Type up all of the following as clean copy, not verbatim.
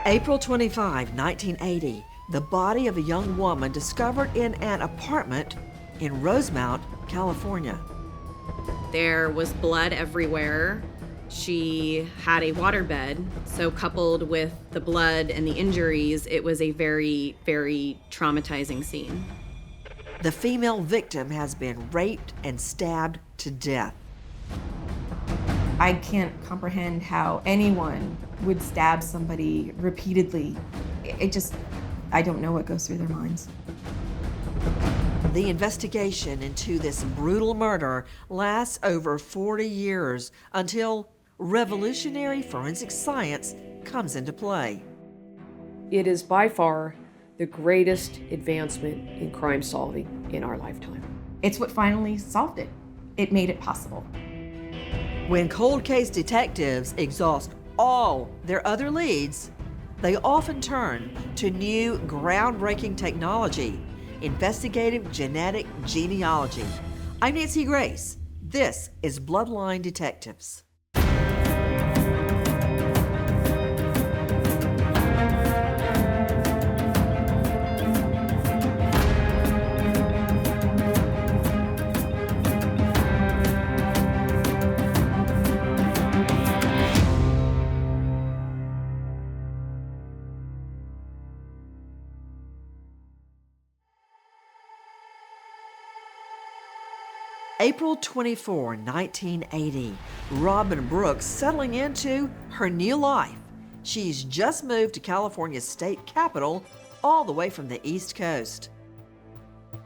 April 25, 1980, the body of a young woman discovered in an apartment in Rosemount, California. There was blood everywhere. She had a waterbed, so coupled with the blood and the injuries, it was a very, very traumatizing scene. The female victim has been raped and stabbed to death. I can't comprehend how anyone would stab somebody repeatedly. I don't know what goes through their minds. The investigation into this brutal murder lasts over 40 years until revolutionary forensic science comes into play. It is by far the greatest advancement in crime solving in our lifetime. It's what finally solved it. It made it possible. When cold case detectives exhaust all their other leads, they often turn to new groundbreaking technology, investigative genetic genealogy. I'm Nancy Grace. This is Bloodline Detectives. April 24, 1980, Robin Brooks settling into her new life. She's just moved to California's state capital, all the way from the East Coast.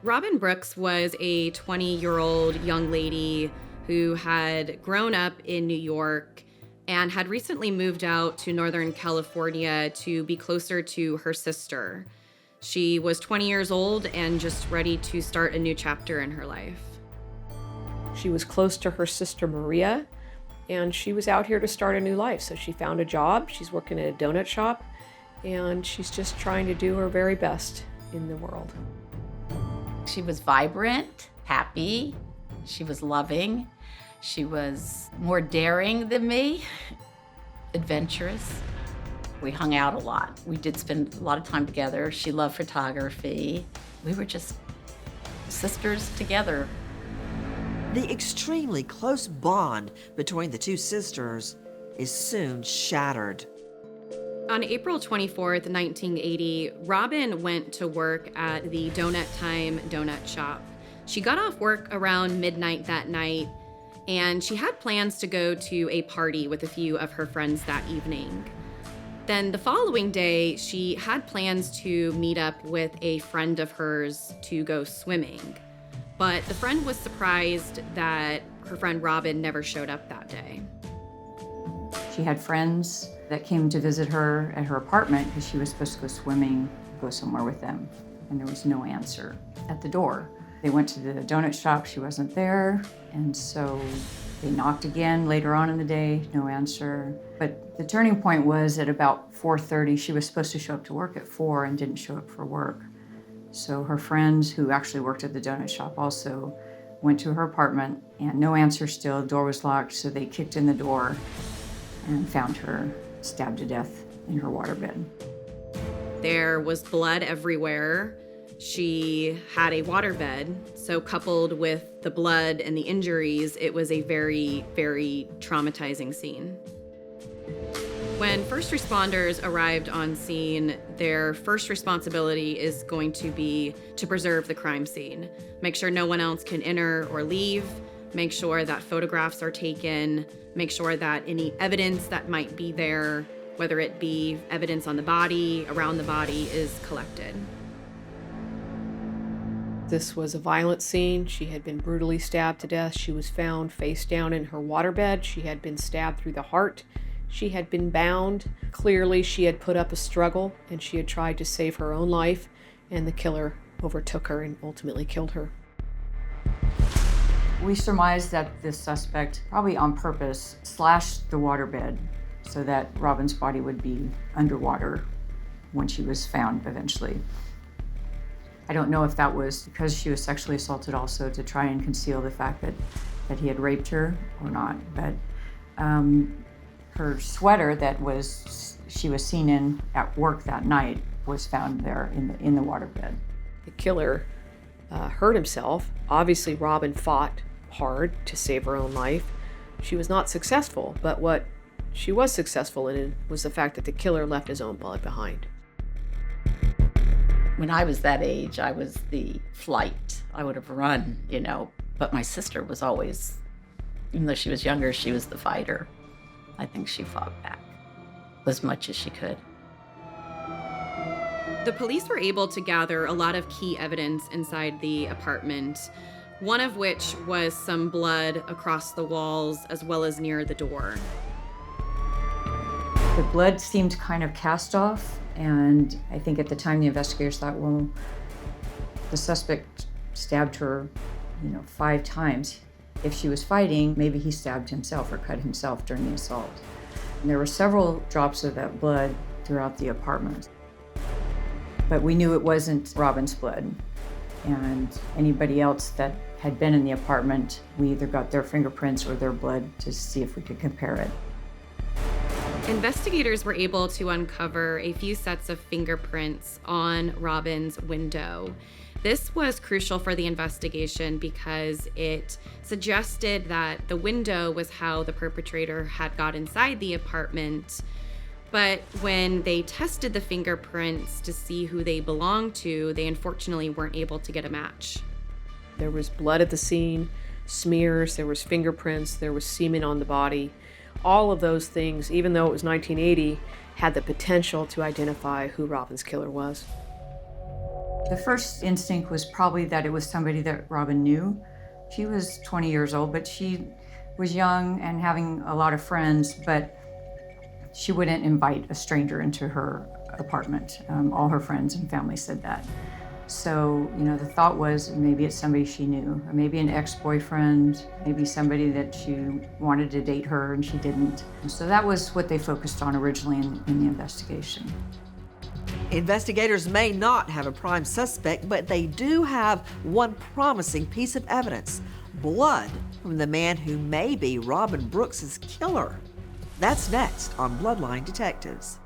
Robin Brooks was a 20-year-old young lady who had grown up in New York and had recently moved out to Northern California to be closer to her sister. She was 20 years old and just ready to start a new chapter in her life. She was close to her sister Maria, and she was out here to start a new life. So she found a job. She's working at a donut shop, and she's just trying to do her very best in the world. She was vibrant, happy. She was loving. She was more daring than me, adventurous. We hung out a lot. We did spend a lot of time together. She loved photography. We were just sisters together. The extremely close bond between the two sisters is soon shattered. On April 24th, 1980, Robin went to work at the Donut Time donut shop. She got off work around midnight that night, and she had plans to go to a party with a few of her friends that evening. Then the following day, she had plans to meet up with a friend of hers to go swimming. But the friend was surprised that her friend Robin never showed up that day. She had friends that came to visit her at her apartment because she was supposed to go swimming, go somewhere with them, and there was no answer at the door. They went to the donut shop, she wasn't there, and so they knocked again later on in the day, no answer. But the turning point was at about 4:30, she was supposed to show up to work at 4 and didn't show up for work. So her friends who actually worked at the donut shop also went to her apartment, and no answer still, the door was locked, so they kicked in the door and found her stabbed to death in her waterbed. There was blood everywhere. She had a waterbed, so coupled with the blood and the injuries, it was a very, very traumatizing scene. When first responders arrived on scene, their first responsibility is going to be to preserve the crime scene. Make sure no one else can enter or leave, make sure that photographs are taken, make sure that any evidence that might be there, whether it be evidence on the body, around the body, is collected. This was a violent scene. She had been brutally stabbed to death. She was found face down in her waterbed. She had been stabbed through the heart. She had been bound. Clearly, she had put up a struggle, and she had tried to save her own life, and the killer overtook her and ultimately killed her. We surmised that this suspect, probably on purpose, slashed the waterbed so that Robin's body would be underwater when she was found eventually. I don't know if that was because she was sexually assaulted also to try and conceal the fact that he had raped her or not, but Her sweater that she was seen in at work that night was found there in the waterbed. The killer hurt himself. Obviously, Robin fought hard to save her own life. She was not successful, but what she was successful in was the fact that the killer left his own blood behind. When I was that age, I was the flight. I would have run, but my sister was always, even though she was younger, she was the fighter. I think she fought back as much as she could. The police were able to gather a lot of key evidence inside the apartment, one of which was some blood across the walls as well as near the door. The blood seemed kind of cast off, and I think at the time the investigators thought, well, the suspect stabbed her, 5 times. If she was fighting, maybe he stabbed himself or cut himself during the assault. And there were several drops of that blood throughout the apartment. But we knew it wasn't Robin's blood. And anybody else that had been in the apartment, we either got their fingerprints or their blood to see if we could compare it. Investigators were able to uncover a few sets of fingerprints on Robin's window. This was crucial for the investigation because it suggested that the window was how the perpetrator had got inside the apartment. But when they tested the fingerprints to see who they belonged to, they unfortunately weren't able to get a match. There was blood at the scene, smears, there was fingerprints, there was semen on the body. All of those things, even though it was 1980, had the potential to identify who Robin's killer was. The first instinct was probably that it was somebody that Robin knew. She was 20 years old, but she was young and having a lot of friends, but she wouldn't invite a stranger into her apartment. All her friends and family said that. So, the thought was maybe it's somebody she knew, or maybe an ex-boyfriend, maybe somebody that she wanted to date her and she didn't. And so that was what they focused on originally in the investigation. Investigators may not have a prime suspect, but they do have one promising piece of evidence: blood from the man who may be Robin Brooks's killer. That's next on Bloodline Detectives.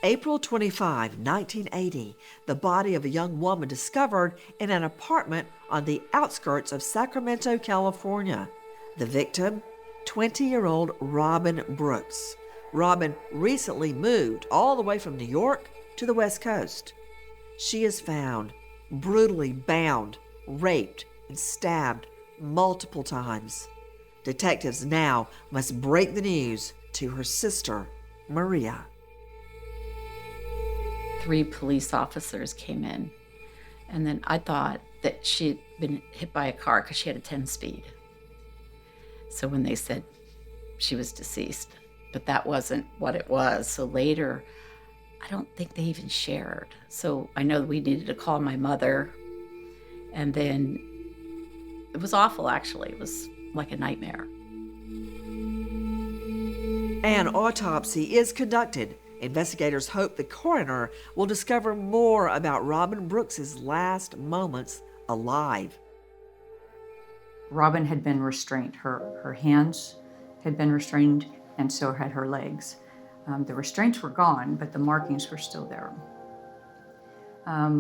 April 25, 1980, the body of a young woman discovered in an apartment on the outskirts of Sacramento, California. The victim, 20-year-old Robin Brooks. Robin recently moved all the way from New York to the West Coast. She is found brutally bound, raped, and stabbed multiple times. Detectives now must break the news to her sister, Maria. 3 police officers came in, and then I thought that she'd been hit by a car because she had a 10-speed. So when they said she was deceased, but that wasn't what it was. So later, I don't think they even shared. So I know we needed to call my mother, and then it was awful, actually. It was like a nightmare. An autopsy is conducted. Investigators hope the coroner will discover more about Robin Brooks's last moments alive. Robin had been restrained. Her hands had been restrained, and so had her legs. The restraints were gone, but the markings were still there.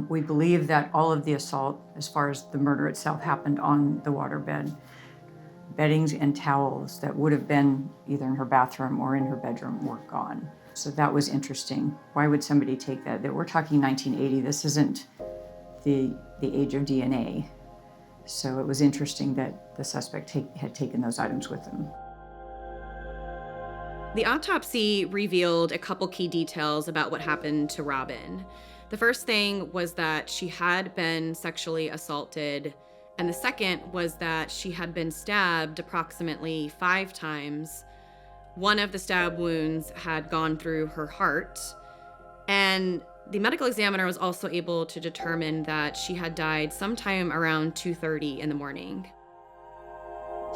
We believe that all of the assault, as far as the murder itself, happened on the waterbed. Beddings and towels that would have been either in her bathroom or in her bedroom were gone. So that was interesting. Why would somebody take that? We're talking 1980. This isn't the age of DNA. So it was interesting that the suspect had taken those items with him. The autopsy revealed a couple key details about what happened to Robin. The first thing was that she had been sexually assaulted, and the second was that she had been stabbed approximately 5 times. One of the stab wounds had gone through her heart, and the medical examiner was also able to determine that she had died sometime around 2:30 in the morning.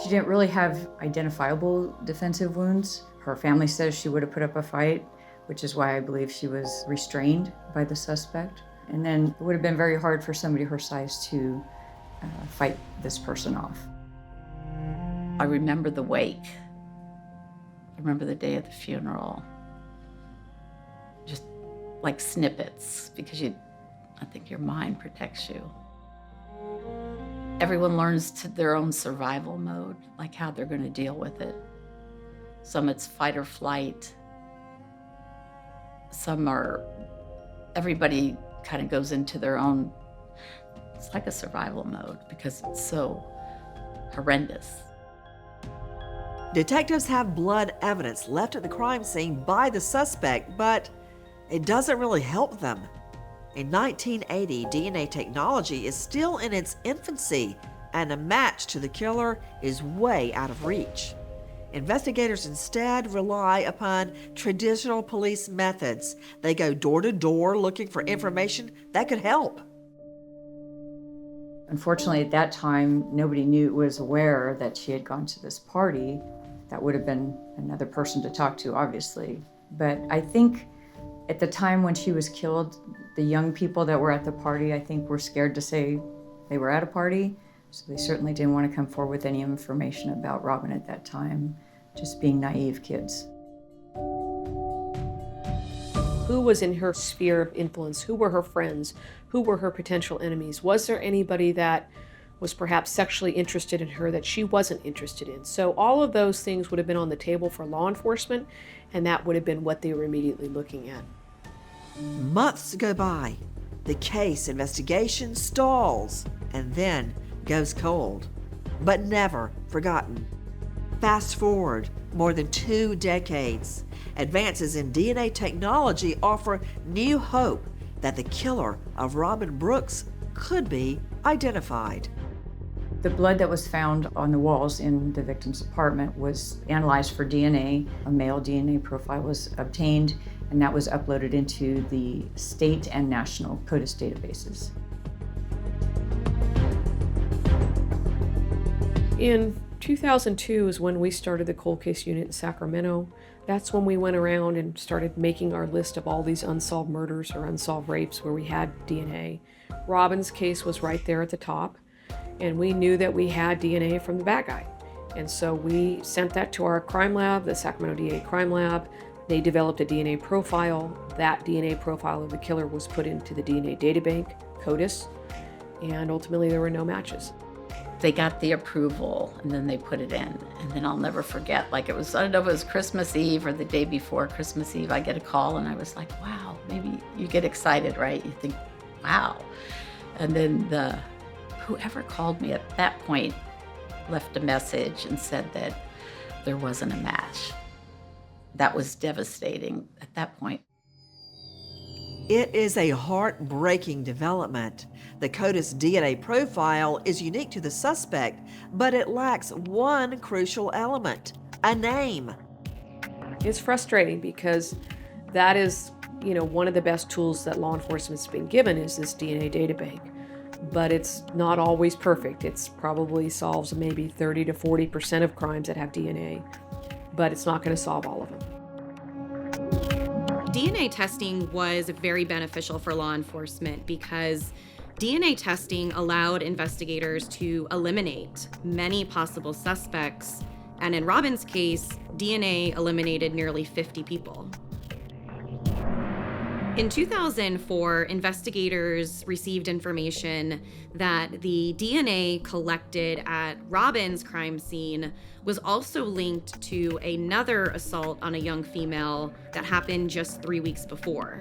She didn't really have identifiable defensive wounds. Her family says she would have put up a fight, which is why I believe she was restrained by the suspect. And then it would have been very hard for somebody her size to fight this person off. I remember the wake. I remember the day of the funeral. Just like snippets, because I think your mind protects you. Everyone learns to their own survival mode, like how they're going to deal with it. Some it's fight or flight. Everybody kind of goes into their own, it's like a survival mode because it's so horrendous. Detectives have blood evidence left at the crime scene by the suspect, but it doesn't really help them. In 1980, DNA technology is still in its infancy, and a match to the killer is way out of reach. Investigators instead rely upon traditional police methods. They go door to door looking for information that could help. Unfortunately, at that time, nobody was aware that she had gone to this party. That would have been another person to talk to, obviously. But I think at the time when she was killed, the young people that were at the party, I think, were scared to say they were at a party. So they certainly didn't want to come forward with any information about Robin at that time, just being naive kids. Who was in her sphere of influence? Who were her friends? Who were her potential enemies? Was there anybody that was perhaps sexually interested in her that she wasn't interested in? So all of those things would have been on the table for law enforcement, and that would have been what they were immediately looking at. Months go by. The case investigation stalls and then goes cold, but never forgotten. Fast forward more than 2 decades. Advances in DNA technology offer new hope that the killer of Robin Brooks could be identified. The blood that was found on the walls in the victim's apartment was analyzed for DNA. A male DNA profile was obtained, and that was uploaded into the state and national CODIS databases. In 2002 is when we started the cold case unit in Sacramento. That's when we went around and started making our list of all these unsolved murders or unsolved rapes where we had DNA. Robin's case was right there at the top, and we knew that we had DNA from the bad guy. And so we sent that to our crime lab, the Sacramento DA crime lab. They developed a DNA profile. That DNA profile of the killer was put into the DNA databank, CODIS, and ultimately there were no matches. They got the approval and then they put it in. And then I'll never forget, like it was, I don't know if it was Christmas Eve or the day before Christmas Eve, I get a call and I was like, wow, maybe you get excited, right? You think, wow. And then whoever called me at that point left a message and said that there wasn't a match. That was devastating at that point. It is a heartbreaking development. The CODIS DNA profile is unique to the suspect, but it lacks one crucial element: a name. It's frustrating because that is, one of the best tools that law enforcement's been given is this DNA databank. But it's not always perfect. It's probably solves maybe 30 to 40% of crimes that have DNA, but it's not going to solve all of them. DNA testing was very beneficial for law enforcement because DNA testing allowed investigators to eliminate many possible suspects, and in Robin's case, DNA eliminated nearly 50 people. In 2004, investigators received information that the DNA collected at Robin's crime scene was also linked to another assault on a young female that happened just 3 weeks before.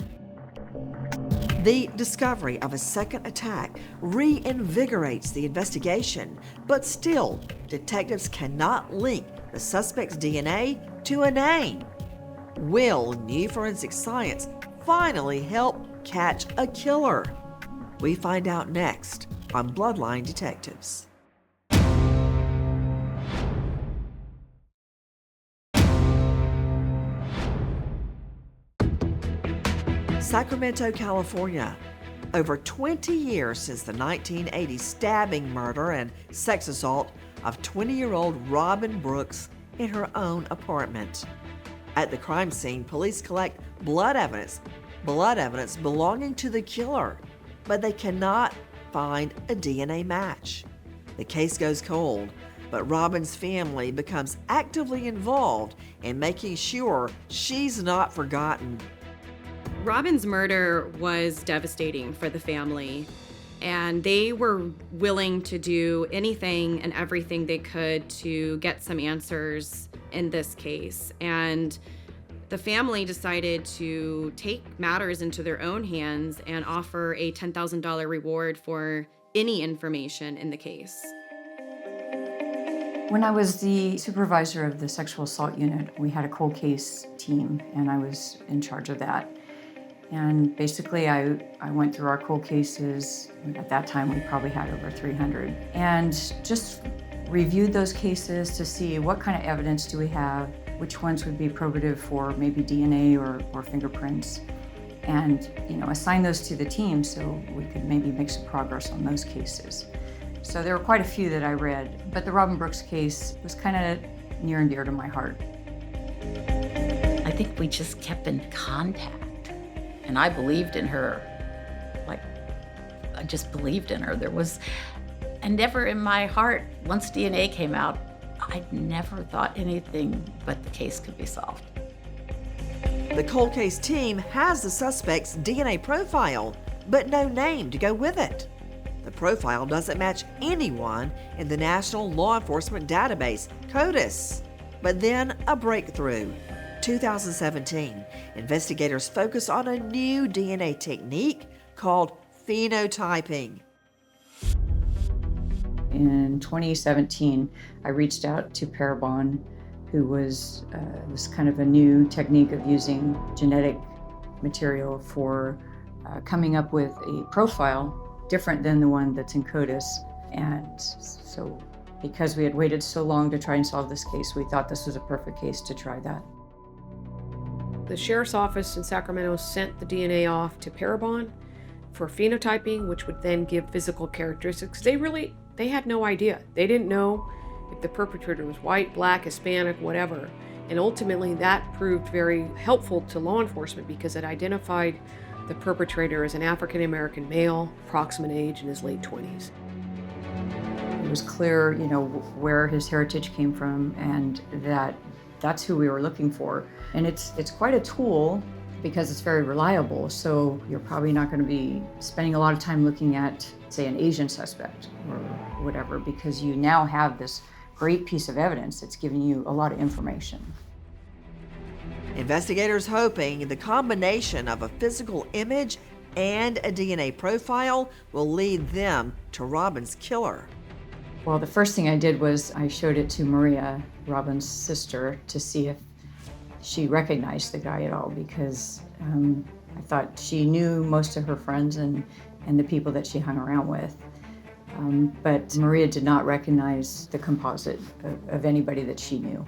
The discovery of a second attack reinvigorates the investigation, but still, detectives cannot link the suspect's DNA to a name. Will new forensic science finally help catch a killer? We find out next on Bloodline Detectives. Sacramento, California. Over 20 years since the 1980 stabbing murder and sex assault of 20-year-old Robin Brooks in her own apartment. At the crime scene, police collect blood evidence belonging to the killer. but they cannot find a DNA match. The case goes cold, but Robin's family becomes actively involved in making sure she's not forgotten. Robin's murder was devastating for the family, and they were willing to do anything and everything they could to get some answers in this case. And the family decided to take matters into their own hands and offer a $10,000 reward for any information in the case. When I was the supervisor of the sexual assault unit, we had a cold case team, and I was in charge of that. And basically, I went through our cold cases. At that time, we probably had over 300. And just reviewed those cases to see what kind of evidence do we have, which ones would be probative for maybe DNA or fingerprints, and assign those to the team so we could maybe make some progress on those cases. So there were quite a few that I read, but the Robin Brooks case was kind of near and dear to my heart. I think we just kept in contact. And I believed in her. I just believed in her. And never in my heart, once DNA came out, I never thought anything but the case could be solved. The cold case team has the suspect's DNA profile, but no name to go with it. The profile doesn't match anyone in the National Law Enforcement Database, CODIS. But then a breakthrough. 2017, investigators focus on a new DNA technique called phenotyping. In 2017, I reached out to Parabon, who was kind of a new technique of using genetic material for coming up with a profile different than the one that's in CODIS. And so because we had waited so long to try and solve this case, we thought this was a perfect case to try that. The sheriff's office in Sacramento sent the DNA off to Parabon for phenotyping, which would then give physical characteristics. They had no idea. They didn't know if the perpetrator was white, black, Hispanic, whatever. And ultimately that proved very helpful to law enforcement because it identified the perpetrator as an African-American male, approximate age in his late 20s. It was clear, where his heritage came from, and that's who we were looking for. And it's quite a tool because it's very reliable. So you're probably not going to be spending a lot of time looking at, say, an Asian suspect or whatever, because you now have this great piece of evidence that's giving you a lot of information. Investigators hoping the combination of a physical image and a DNA profile will lead them to Robin's killer. Well, the first thing I did was I showed it to Maria, Robin's sister, to see if she recognized the guy at all, because I thought she knew most of her friends and the people that she hung around with. But Maria did not recognize the composite of anybody that she knew.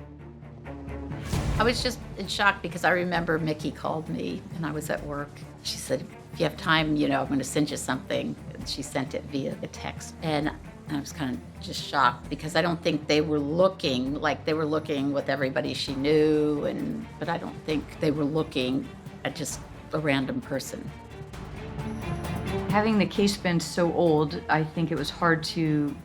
I was just in shock because I remember Mickey called me and I was at work. She said, if you have time, I'm going to send you something. And she sent it via a text. And I was kind of just shocked because I don't think they were looking like they were looking with everybody she knew, but I don't think they were looking at just a random person. Having the case been so old, I think it was hard to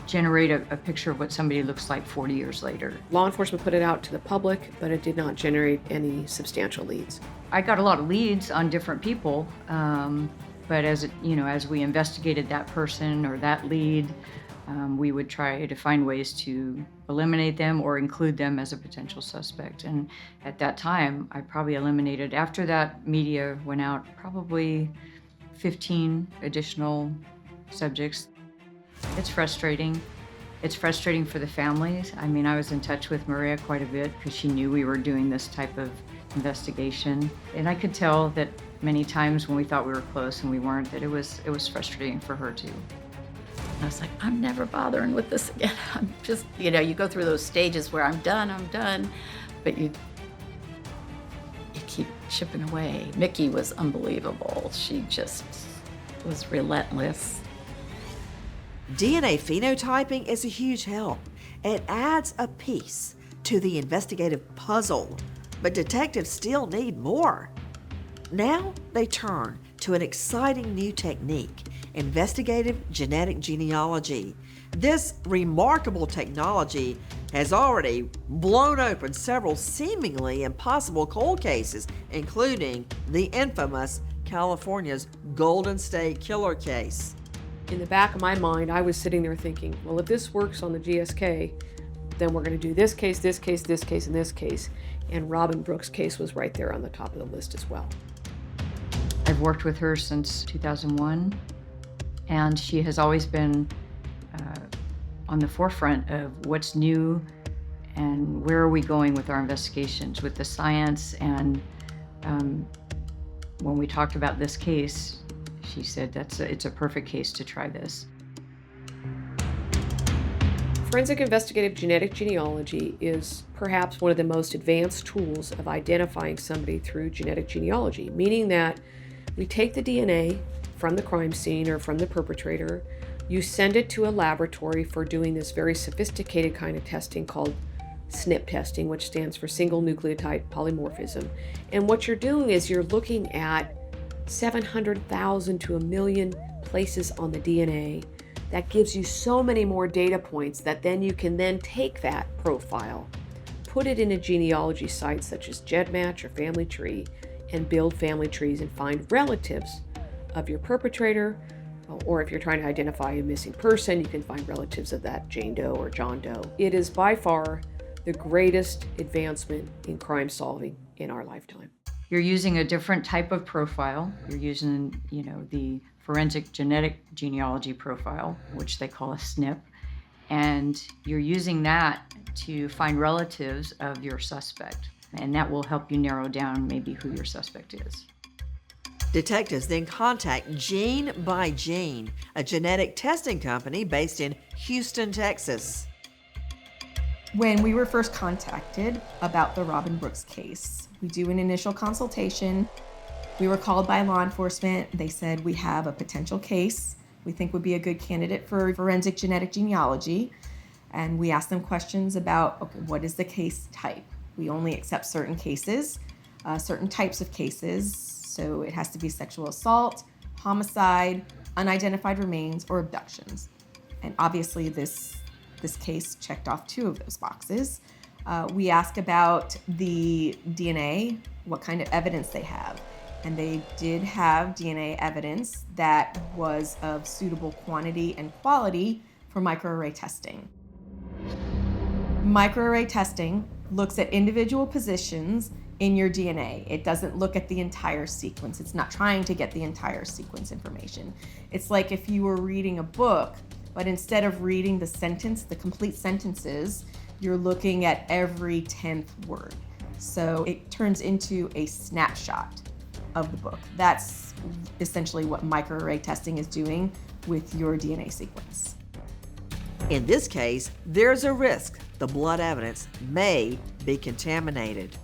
generate a picture of what somebody looks like 40 years later. Law enforcement put it out to the public, but it did not generate any substantial leads. I got a lot of leads on different people, but as we investigated that person or that lead, we would try to find ways to eliminate them or include them as a potential suspect. And at that time, I probably eliminated, after that media went out, probably 15 additional subjects. It's frustrating. It's frustrating for the families. I mean, I was in touch with Maria quite a bit because she knew we were doing this type of investigation. And I could tell that many times when we thought we were close and we weren't, that it was frustrating for her too. I was like, I'm never bothering with this again. I'm just, you go through those stages where I'm done, but you keep chipping away. Mickey was unbelievable. She just was relentless. DNA phenotyping is a huge help. It adds a piece to the investigative puzzle, but detectives still need more. Now they turn to an exciting new technique, investigative genetic genealogy. This remarkable technology has already blown open several seemingly impossible cold cases, including the infamous California's Golden State Killer case. In the back of my mind, I was sitting there thinking, well, if this works on the GSK, then we're going to do this case, this case, this case, and this case. And Robin Brooks' case was right there on the top of the list as well. I've worked with her since 2001, and she has always been on the forefront of what's new and where are we going with our investigations, with the science. And when we talked about this case, she said it's a perfect case to try this. Forensic investigative genetic genealogy is perhaps one of the most advanced tools of identifying somebody through genetic genealogy, meaning that we take the DNA from the crime scene or from the perpetrator, you send it to a laboratory for doing this very sophisticated kind of testing called SNP testing, which stands for single nucleotide polymorphism. And what you're doing is you're looking at 700,000 to 1 million places on the DNA. That gives you so many more data points that then you can then take that profile, put it in a genealogy site such as GEDmatch or Family Tree, and build family trees and find relatives of your perpetrator, or if you're trying to identify a missing person, you can find relatives of that Jane Doe or John Doe. It is by far the greatest advancement in crime solving in our lifetime. You're using a different type of profile. You're using, the forensic genetic genealogy profile, which they call a SNP, and you're using that to find relatives of your suspect, and that will help you narrow down maybe who your suspect is. Detectives then contact Gene by Gene, a genetic testing company based in Houston, Texas. When we were first contacted about the Robin Brooks case, we do an initial consultation. We were called by law enforcement. They said, we have a potential case we think would be a good candidate for forensic genetic genealogy. And we asked them questions about, okay, what is the case type? We only accept certain cases, certain types of cases. So it has to be sexual assault, homicide, unidentified remains, or abductions. And obviously this case checked off 2 of those boxes. We asked about the DNA, what kind of evidence they have. And they did have DNA evidence that was of suitable quantity and quality for microarray testing. Microarray testing looks at individual positions in your DNA. It doesn't look at the entire sequence. It's not trying to get the entire sequence information. It's like if you were reading a book, but instead of reading the complete sentences, you're looking at every 10th word. So it turns into a snapshot of the book. That's essentially what microarray testing is doing with your DNA sequence. In this case, there's a risk the blood evidence may be contaminated.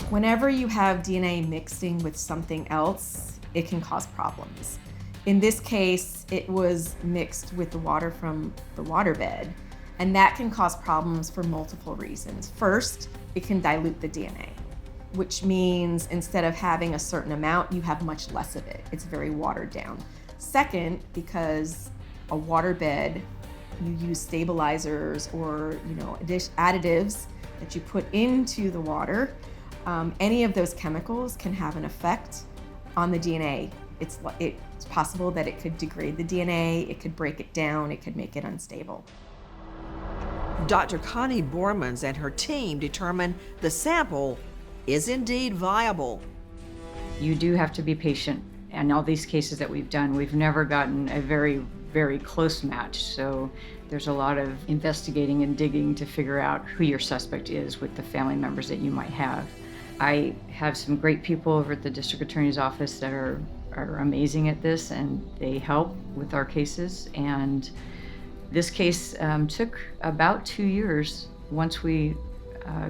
Whenever you have DNA mixing with something else, it can cause problems. In this case, it was mixed with the water from the waterbed, and that can cause problems for multiple reasons. First, it can dilute the DNA, which means instead of having a certain amount, you have much less of it. It's very watered down. Second, because a waterbed, you use stabilizers or additives that you put into the water. Any of those chemicals can have an effect on the DNA. It's possible that it could degrade the DNA, it could break it down, it could make it unstable. Dr. Connie Bormans and her team determined the sample is indeed viable. You do have to be patient. And all these cases that we've done, we've never gotten a very, very close match. So there's a lot of investigating and digging to figure out who your suspect is with the family members that you might have. I have some great people over at the district attorney's office that are amazing at this, and they help with our cases. And this case took about 2 years once we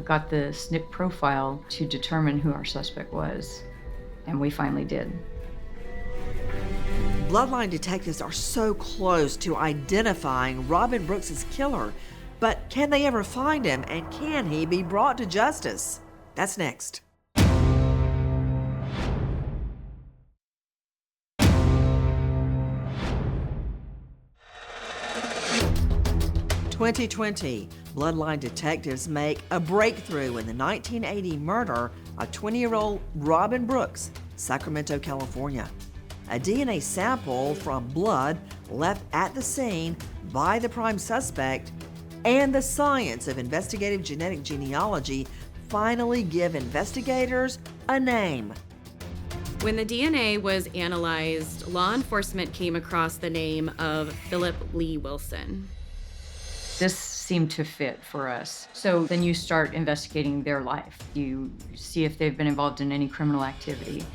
got the SNP profile to determine who our suspect was, and we finally did. Bloodline detectives are so close to identifying Robin Brooks' killer, but can they ever find him, and can he be brought to justice? That's next. 2020, Bloodline Detectives make a breakthrough in the 1980 murder of 20-year-old Robin Brooks, Sacramento, California. A DNA sample from blood left at the scene by the prime suspect and the science of investigative genetic genealogy finally give investigators a name. When the DNA was analyzed, law enforcement came across the name of Philip Lee Wilson. This seemed to fit for us. So then you start investigating their life. You see if they've been involved in any criminal activity.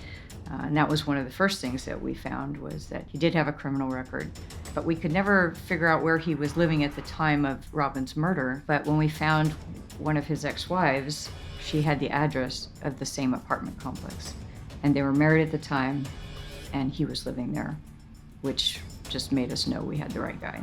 And that was one of the first things that we found, was that he did have a criminal record, but we could never figure out where he was living at the time of Robin's murder. But when we found one of his ex-wives, she had the address of the same apartment complex. And they were married at the time, and he was living there, which just made us know we had the right guy.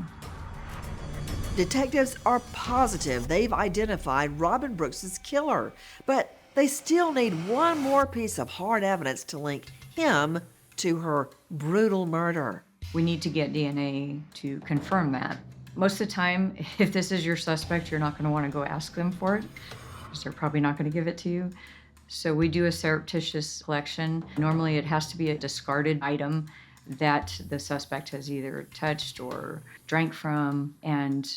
Detectives are positive they've identified Robin Brooks' killer, but they still need one more piece of hard evidence to link him to her brutal murder. We need to get DNA to confirm that. Most of the time, if this is your suspect, you're not going to want to go ask them for it, because they're probably not going to give it to you. So we do a surreptitious collection. Normally it has to be a discarded item that the suspect has either touched or drank from, and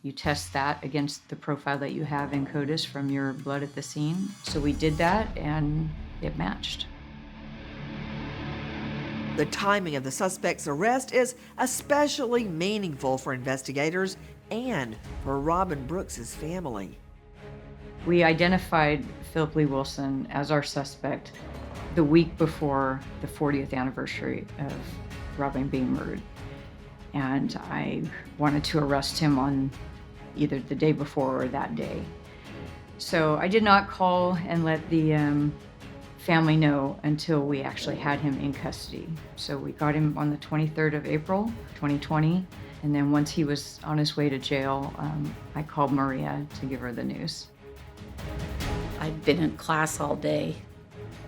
you test that against the profile that you have in CODIS from your blood at the scene. So we did that, and it matched. The timing of the suspect's arrest is especially meaningful for investigators and for Robin Brooks' family. We identified Philip Lee Wilson as our suspect the week before the 40th anniversary of Robin being murdered. And I wanted to arrest him on either the day before or that day. So I did not call and let the family know until we actually had him in custody. So we got him on the 23rd of April, 2020. And then once he was on his way to jail, I called Maria to give her the news. I'd been in class all day.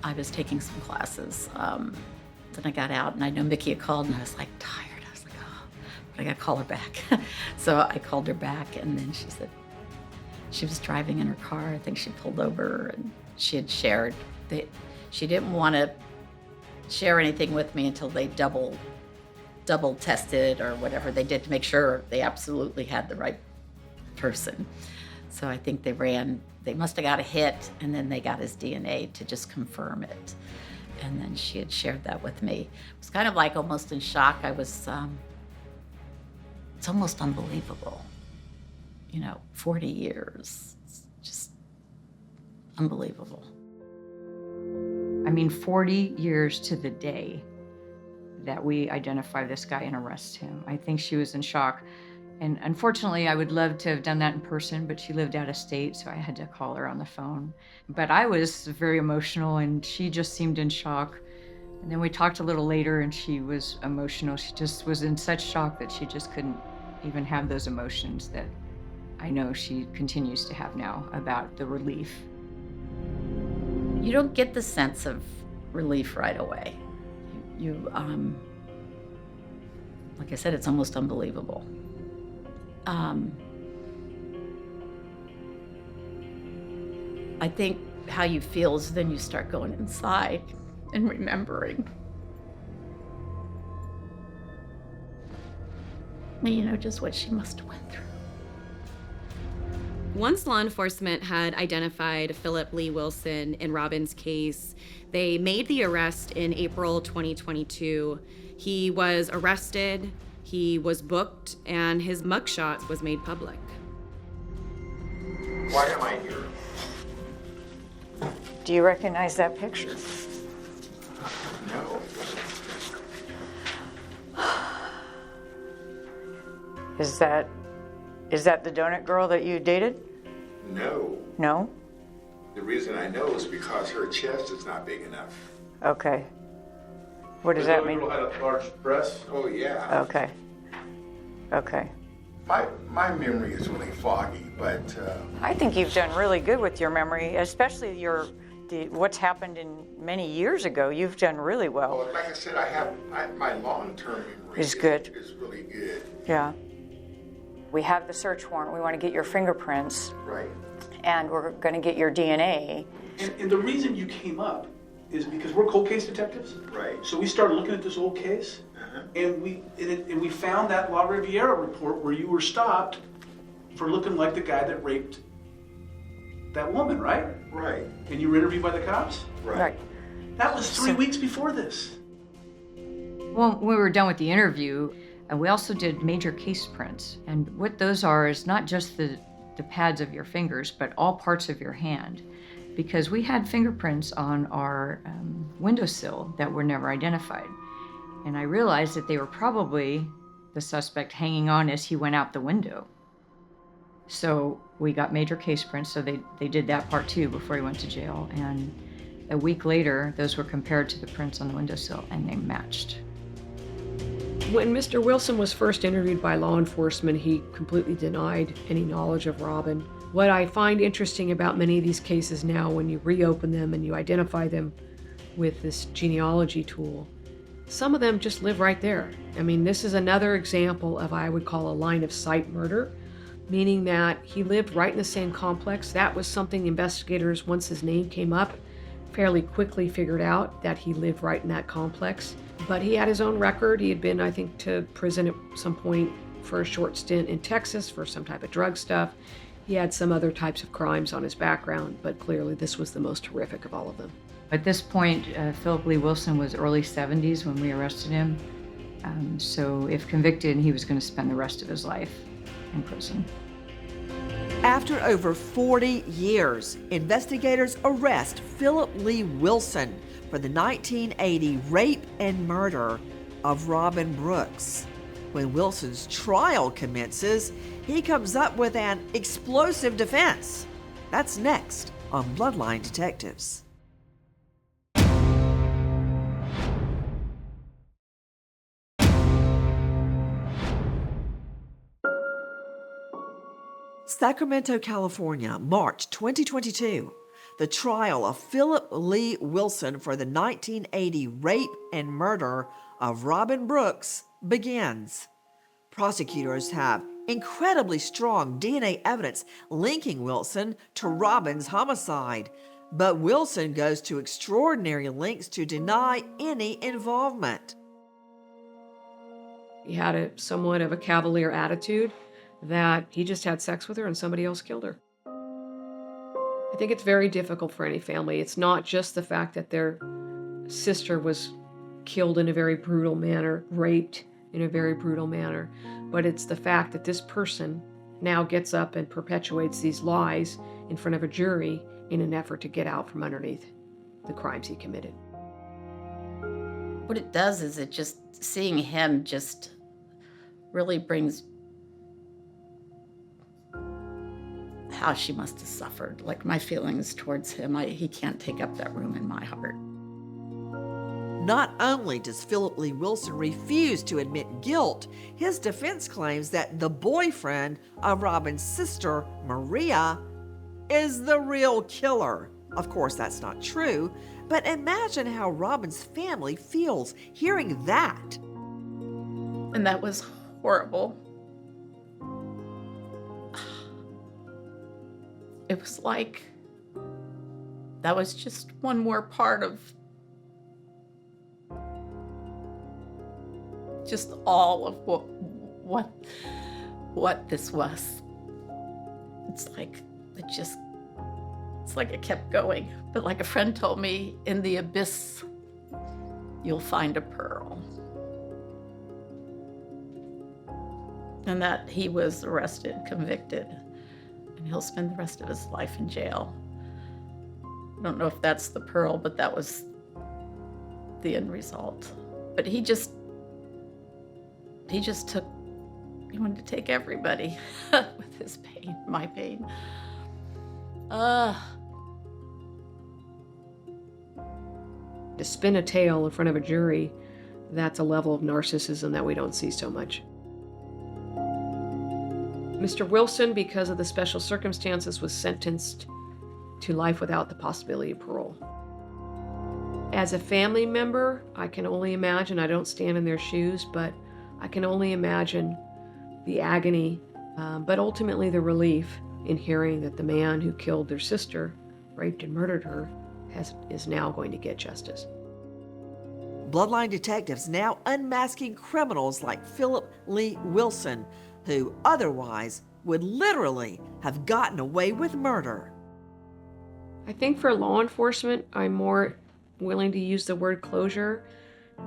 I was taking some classes. Then I got out, and I know Mickey had called, and I was like tired. I was like, oh, but I got to call her back. So I called her back, and then she said she was driving in her car. I think she pulled over, and she had shared that she didn't want to share anything with me until they double tested or whatever they did to make sure they absolutely had the right person. So I think they must have got a hit, and then they got his DNA to just confirm it. And then she had shared that with me. It was kind of like almost in shock. I was, it's almost unbelievable. 40 years, it's just unbelievable. 40 years to the day that we identify this guy and arrest him. I think she was in shock. And unfortunately, I would love to have done that in person, but she lived out of state, so I had to call her on the phone. But I was very emotional, and she just seemed in shock. And then we talked a little later, and she was emotional. She just was in such shock that she just couldn't even have those emotions that I know she continues to have now about the relief. You don't get the sense of relief right away. Like I said, it's almost unbelievable. I think how you feel is then you start going inside and remembering. Just what she must have went through. Once law enforcement had identified Philip Lee Wilson in Robin's case, they made the arrest in April 2022. He was arrested, he was booked, and his mugshot was made public. Why am I here? Do you recognize that picture? No. Is that the donut girl that you dated? No. No? The reason I know is because her chest is not big enough. Okay. What does that mean? Had a large breast? Oh, yeah. Okay. Okay. My memory is really foggy, but I think you've done really good with your memory, especially what's happened in many years ago. You've done really well. like I said, my long-term memory Is good. Is really good. Yeah. We have the search warrant. We want to get your fingerprints, Right. and we're going to get your DNA. And the reason you came up is because we're cold case detectives. Right. So we started looking at this old case, and we found that La Riviera report where you were stopped for looking like the guy that raped that woman, right? Right. And you were interviewed by the cops? Right. That was 3 weeks before this. Well, when we were done with the interview, we also did major case prints. And what those are is not just the pads of your fingers, but all parts of your hand. Because we had fingerprints on our windowsill that were never identified. And I realized that they were probably the suspect hanging on as he went out the window. So we got major case prints, so they did that part too before he went to jail. And a week later, those were compared to the prints on the windowsill, and they matched. When Mr. Wilson was first interviewed by law enforcement, he completely denied any knowledge of Robin. What I find interesting about many of these cases now, when you reopen them and you identify them with this genealogy tool, some of them just live right there. I mean, this is another example of, I would call, a line of sight murder, meaning that he lived right in the same complex. That was something investigators, once his name came up, fairly quickly figured out, that he lived right in that complex. But he had his own record. He had been, I think, to prison at some point for a short stint in Texas for some type of drug stuff. He had some other types of crimes on his background, but clearly this was the most horrific of all of them. At this point, Philip Lee Wilson was early 70s when we arrested him. So if convicted, he was going to spend the rest of his life in prison. After over 40 years, investigators arrest Philip Lee Wilson for the 1980 rape and murder of Robin Brooks. When Wilson's trial commences, he comes up with an explosive defense. That's next on Bloodline Detectives. Sacramento, California, March 2022. The trial of Philip Lee Wilson for the 1980 rape and murder of Robin Brooks begins. Prosecutors have incredibly strong DNA evidence linking Wilson to Robin's homicide, but Wilson goes to extraordinary lengths to deny any involvement. He had somewhat of a cavalier attitude that he just had sex with her and somebody else killed her. I think it's very difficult for any family. It's not just the fact that their sister was killed in a very brutal manner, raped in a very brutal manner, but it's the fact that this person now gets up and perpetuates these lies in front of a jury in an effort to get out from underneath the crimes he committed. What it does is it just, seeing him just really brings how she must have suffered. Like, my feelings towards him, he can't take up that room in my heart. Not only does Philip Lee Wilson refuse to admit guilt, his defense claims that the boyfriend of Robin's sister, Maria, is the real killer. Of course, that's not true, but imagine how Robin's family feels hearing that. And that was horrible. It was like that was just one more part of just all of what this was. It's like it kept going. But like a friend told me, in the abyss, you'll find a pearl. And that he was arrested, convicted, and he'll spend the rest of his life in jail. I don't know if that's the pearl, but that was the end result. But he wanted to take everybody with his pain, my pain. To spin a tale in front of a jury, that's a level of narcissism that we don't see so much. Mr. Wilson, because of the special circumstances, was sentenced to life without the possibility of parole. As a family member, I can only imagine, I don't stand in their shoes, but I can only imagine the agony But ultimately, the relief in hearing that the man who killed their sister, raped and murdered her, is now going to get justice. Bloodline Detectives now unmasking criminals like Philip Lee Wilson, who otherwise would literally have gotten away with murder. I think for law enforcement, I'm more willing to use the word closure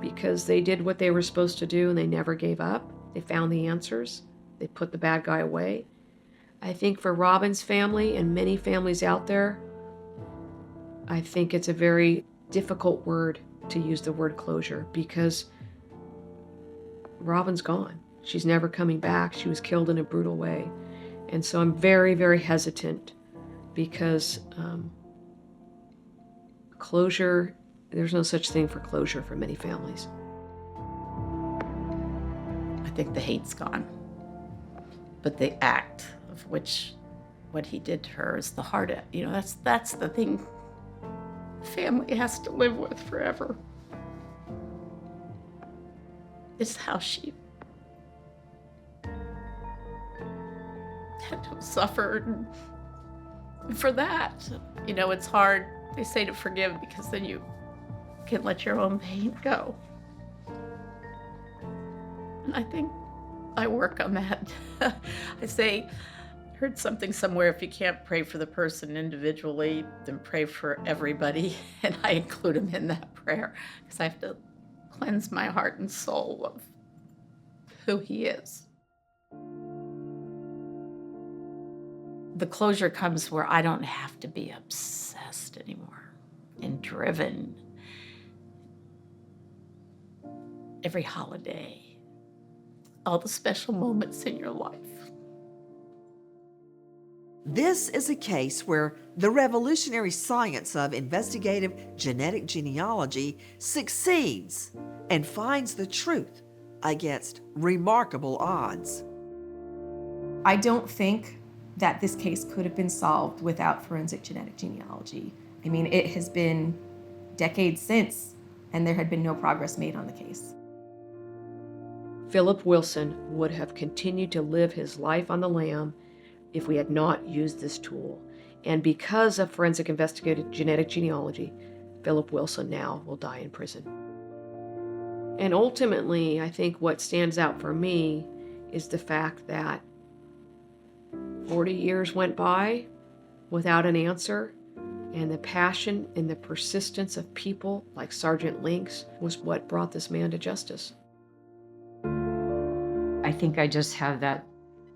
because they did what they were supposed to do and they never gave up. They found the answers. They put the bad guy away. I think for Robin's family and many families out there, I think it's a very difficult word to use the word closure because Robin's gone. She's never coming back. She was killed in a brutal way. And so I'm very, very hesitant because closure, there's no such thing for closure for many families. I think the hate's gone. But the act of which what he did to her is the heart. That's the thing family has to live with forever. It's how she had to suffer. And for that, it's hard. They say to forgive because then you can let your own pain go. And I think I work on that. I heard something somewhere, if you can't pray for the person individually, then pray for everybody. And I include him in that prayer because I have to cleanse my heart and soul of who he is. The closure comes where I don't have to be obsessed anymore and driven every holiday, all the special moments in your life. This is a case where the revolutionary science of investigative genetic genealogy succeeds and finds the truth against remarkable odds. I don't think that this case could have been solved without forensic genetic genealogy. I mean, it has been decades since, and there had been no progress made on the case. Philip Wilson would have continued to live his life on the lam if we had not used this tool. And because of forensic investigative genetic genealogy, Philip Wilson now will die in prison. And ultimately, I think what stands out for me is the fact that 40 years went by without an answer, and the passion and the persistence of people like Sergeant Links was what brought this man to justice. I think I just have that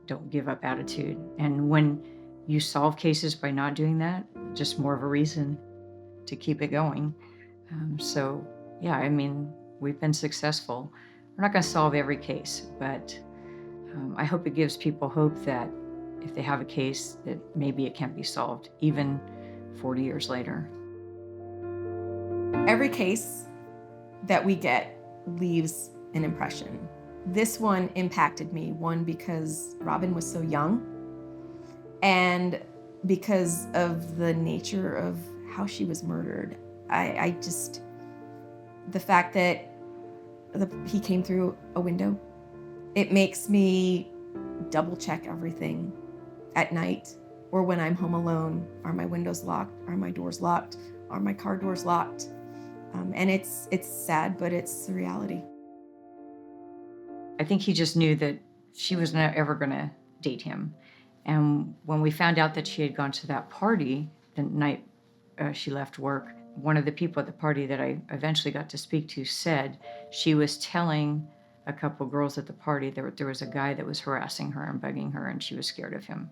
don't give up attitude. And when you solve cases by not doing that, just more of a reason to keep it going. So yeah, I mean, we've been successful. We're not going to solve every case, but I hope it gives people hope that if they have a case, that maybe it can be solved, even 40 years later. Every case that we get leaves an impression. This one impacted me, one, because Robin was so young, and because of the nature of how she was murdered. I just, the fact that he came through a window, it makes me double check everything at night or when I'm home alone. Are my windows locked? Are my doors locked? Are my car doors locked? And it's sad, but it's the reality. I think he just knew that she was not ever going to date him. And when we found out that she had gone to that party the night she left work, one of the people at the party that I eventually got to speak to said she was telling a couple girls at the party that there was a guy that was harassing her and bugging her, and she was scared of him.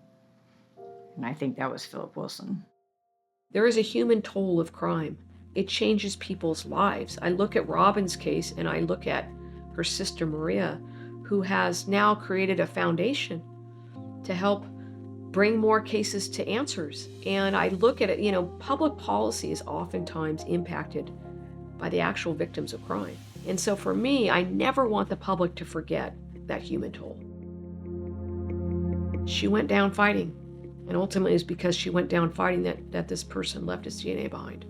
And I think that was Philip Wilson. There is a human toll of crime. It changes people's lives. I look at Robin's case and I look at her sister Maria, who has now created a foundation to help bring more cases to answers. And I look at it, public policy is oftentimes impacted by the actual victims of crime. And so for me, I never want the public to forget that human toll. She went down fighting, and ultimately it's because she went down fighting that this person left his DNA behind.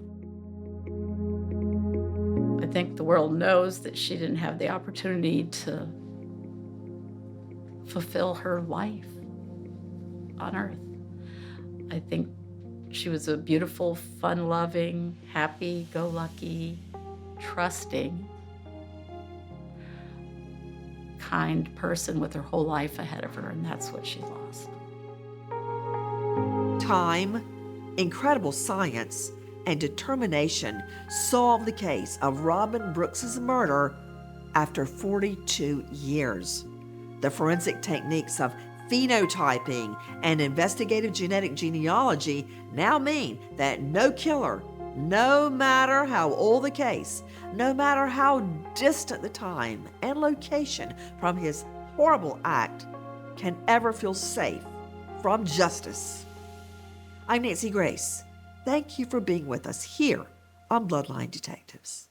I think the world knows that she didn't have the opportunity to fulfill her life on earth. I think she was a beautiful, fun-loving, happy-go-lucky, trusting, kind person with her whole life ahead of her, and that's what she lost. Time, incredible science, and determination solved the case of Robin Brooks's murder after 42 years. The forensic techniques of phenotyping and investigative genetic genealogy now mean that no killer, no matter how old the case, no matter how distant the time and location from his horrible act, can ever feel safe from justice. I'm Nancy Grace. Thank you for being with us here on Bloodline Detectives.